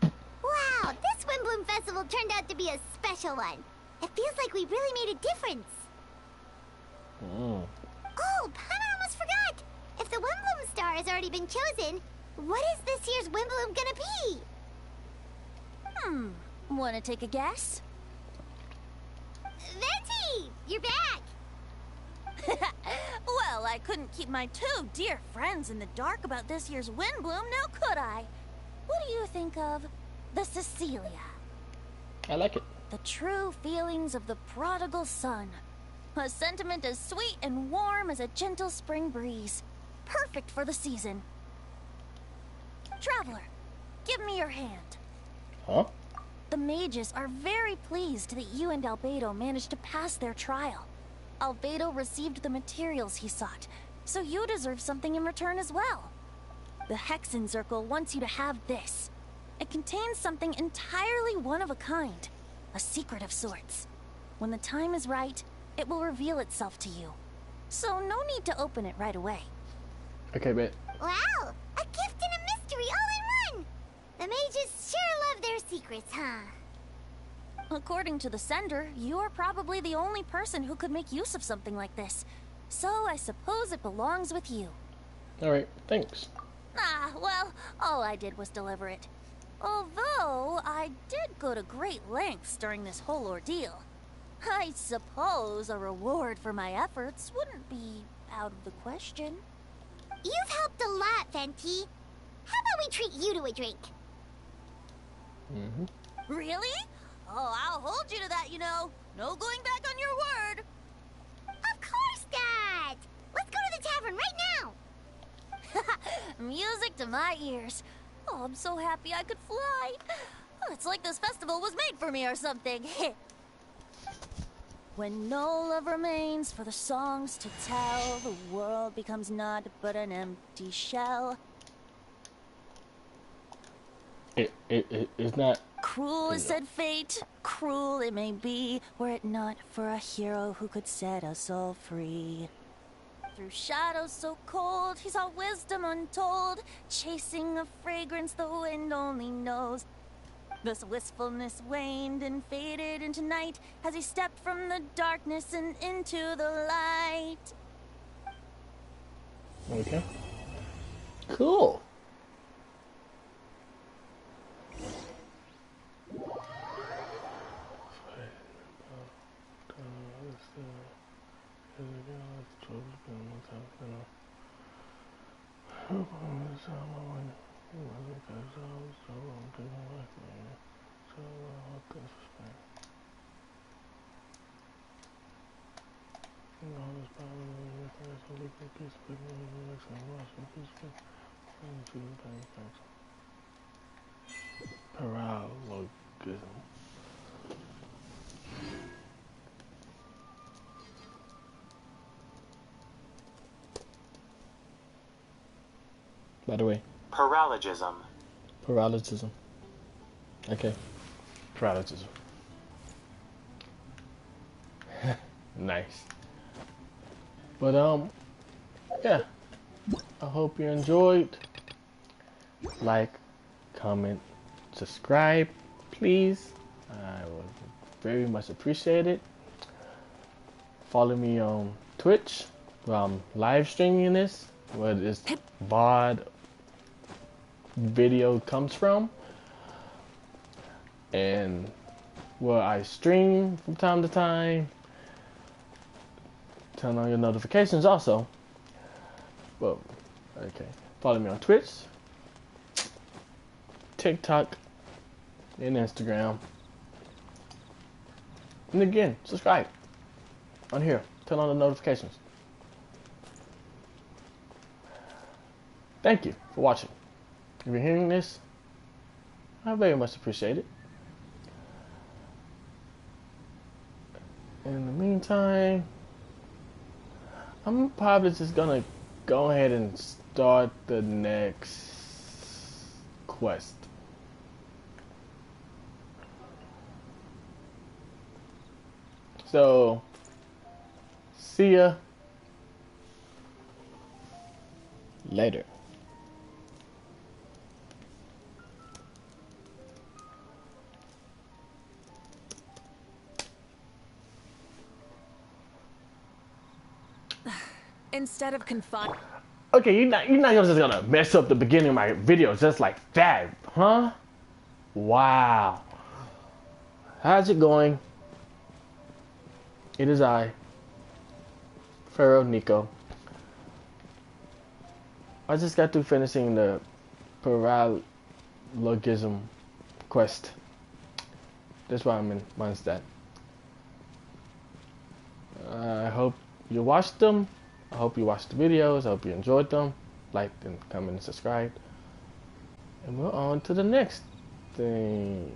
Wow, this Windbloom Festival turned out to be a special one. It feels like we really made a difference. Oh, Paimon almost forgot. If the Windbloom Star has already been chosen, what is this year's Windbloom gonna be? Wanna take a guess? Venti, you're back. Well, I couldn't keep my two dear friends in the dark about this year's Windbloom, now could I? What do you think of the Cecilia? I like it. The true feelings of the prodigal son. A sentiment as sweet and warm as a gentle spring breeze. Perfect for the season. Traveler, give me your hand. Huh? The mages are very pleased that you and Albedo managed to pass their trial. Albedo received the materials he sought, so you deserve something in return as well. The Hexen Circle wants you to have this. It contains something entirely one of a kind, a secret of sorts. When the time is right, it will reveal itself to you. So no need to open it right away. Okay, bet. Wow, a gift and a mystery all in one. The mages sure love their secrets, huh? According to the sender, you are probably the only person who could make use of something like this. So I suppose it belongs with you. Alright, thanks. Well, all I did was deliver it. Although, I did go to great lengths during this whole ordeal. I suppose a reward for my efforts wouldn't be out of the question. You've helped a lot, Venti. How about we treat you to a drink? Really? Oh, I'll hold you to that, you know. No going back on your word. Of course, Dad. Let's go to the tavern right now. Music to my ears. Oh, I'm so happy I could fly. Oh, it's like this festival was made for me or something. When no love remains for the songs to tell, the world becomes naught but an empty shell. It's not. Cruel is said fate, cruel it may be, were it not for a hero who could set us all free. Through shadows so cold, he saw wisdom untold, chasing a fragrance the wind only knows. This wistfulness waned and faded into night as he stepped from the darkness and into the light. Okay. Cool. Paralogism. By the way. Paralogism. Paralogism. Okay. Paralogism. Nice. But yeah. I hope you enjoyed. Like, comment, subscribe, please. I would very much appreciate it. Follow me on Twitch, where I'm live streaming this, where this VOD video comes from. and where I stream from time to time. Turn on your notifications also. Well, okay. Follow me on Twitch, TikTok, and Instagram. And again, subscribe on here. Turn on the notifications. Thank you for watching. If you're hearing this, I very much appreciate it. In the meantime, I'm probably just gonna go ahead and start the next quest. So, see ya later. Instead of confining. Okay, you're not just gonna mess up the beginning of my video just like that, huh? Wow. How's it going? It is I, Pharaoh Nico. I just got through finishing the Paralogism quest. That's why I'm in Mondstadt. I hope you watched them. I hope you watched the videos. I hope you enjoyed them. Liked and comment and subscribed. And we're on to the next thing.